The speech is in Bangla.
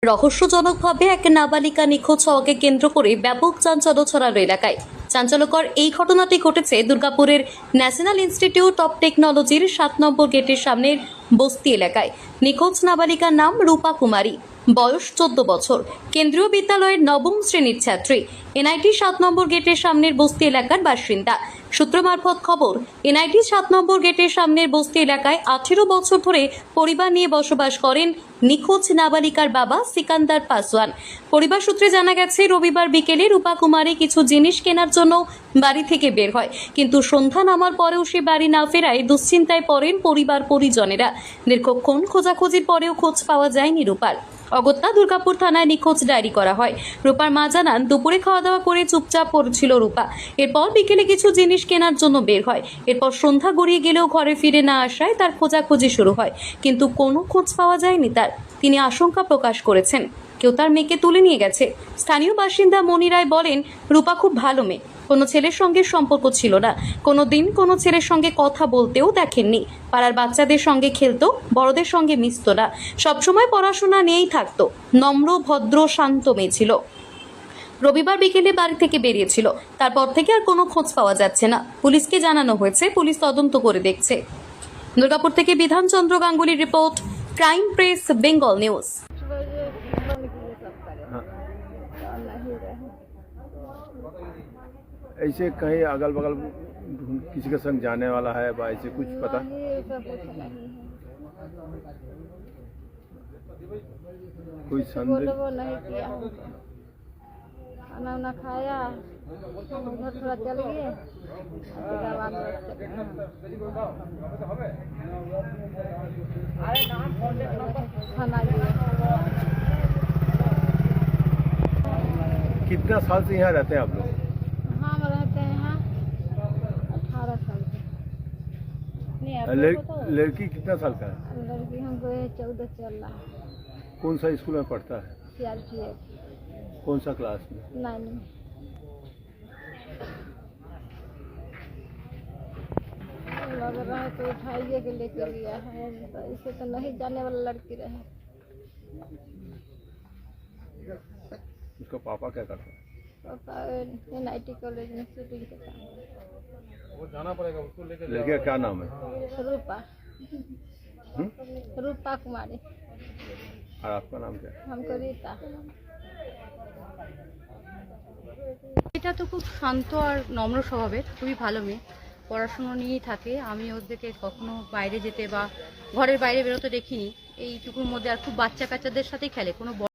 রহস্যজনকভাবে এক নাবালিকা নিখোঁজ হওয়াকে কেন্দ্র করে ব্যাপক চাঞ্চল্য ছড়ালো এলাকায়। চাঞ্চল্যকর এই ঘটনাটি ঘটেছে দুর্গাপুরের ন্যাশনাল ইনস্টিটিউট অব টেকনোলজির 7 নম্বর গেটের সামনের বস্তি এলাকায়। নিখোঁজ নাবালিকার নাম রূপা কুমারী, বয়স 14 বছর, কেন্দ্রীয় বিদ্যালয়ের নবম শ্রেণীর ছাত্রী, এনআইটি 7 নম্বর গেটের সামনের বস্তি এলাকার বাসিন্দা। সূত্র মারফত খবর, এনআইটি 7 নম্বর গেটের সামনের বস্তি এলাকায় 18 বছর ধরে পরিবার নিয়ে বসবাস করেন নিখোঁজ নাবালিকার বাবা সিকান্দার পাসওয়ান। পরিবার সূত্রে জানা গেছে, রবিবার বিকেলে রূপা কুমারী কিছু জিনিস কেনার জন্য বাড়ি থেকে বের হয়, কিন্তু সন্ধ্যা নামার পরেও সে বাড়ি না ফেরায় দুশ্চিন্তায় পড়েন পরিবার পরিজনেরা। দীর্ঘক্ষণ খোঁজাখুঁজির পরেও খোঁজ পাওয়া যায়নি রূপার। অগত্যা দুর্গাপুর থানায় নিখোঁজ ডায়েরি করা হয়। রূপার মা জানান, দুপুরে খাওয়া দাওয়া করে চুপচাপ পড়ছিল রূপা। এরপর বিকেলে কিছু জিনিস কেনার জন্য বের হয়। এরপর সন্ধ্যা গড়িয়ে গেলেও ঘরে ফিরে না আসায় তার খোঁজাখুঁজি শুরু হয়, কিন্তু কোনো খোঁজ পাওয়া যায়নি তার। তিনি আশঙ্কা প্রকাশ করেছেন কেউ তার মেয়েকে তুলে নিয়ে গেছে। স্থানীয় বাসিন্দা মনি রায় বলেন, রূপা খুব ভালো মেয়ে, কোনো ছেলের সঙ্গে সম্পর্ক ছিল না, কোনো দিন কোনো ছেলের সঙ্গে কথা বলতেও দেখেননি। পাড়ার বাচ্চাদের সঙ্গে খেলতো, বড়দের সঙ্গে মিশতো না, সবসময় পড়াশোনা নিয়েই থাকতো। নম্র, ভদ্র, শান্ত মেয়ে ছিল। রবিবার বিকেলে বাড়ি থেকে বেরিয়েছিল, তারপর থেকে আর কোনো খোঁজ পাওয়া যাচ্ছে না। পুলিশকে জানানো হয়েছে, পুলিশ তদন্ত করে দেখছে। দুর্গাপুর থেকে বিধানচন্দ্র গাঙ্গুলির report, crime press, Bengal news. ऐसे कहीं अगल बगल किसी के संग जाने वाला है बा ऐसे कुछ पता? कोई संदेह नहीं किया, खाना वाना खाया, उधर थोड़ा चल गए, खाना कितना साल से यहाँ रहते हैं आप लोग? हम रहते हैं यहाँ 18 साल से। नहीं, आप लोगों को तो लड़की कितना साल का है? लड़की हमको 14 चल रहा है। कौन सा स्कूल में पढ़ता है? CRPF कौन सा क्लास में? 9 में। लग रहा है तो उठाइए के लेके गया है, इसे तो नहीं जाने वाला लड़की रहे। उसका पापा क्या करता है? पापा NIT कॉलेज में शूटिंग के काम। वो जाना पड़ेगा उसको लेकर। लड़की का क्या नाम है? रूपा, रूपा कुमारी। और आपका नाम क्या है? हमको रीता। এটা তো খুব শান্ত আর নম্র স্বভাবের, খুবই ভালো মেয়ে, পড়াশুনো নিয়েই থাকে। আমি ওদেরকে কখনো বাইরে যেতে বা ঘরের বাইরে বেরোতে দেখিনি। এইটুকুর মধ্যে আর খুব বাচ্চা কাচ্চাদের সাথে খেলে, কোনো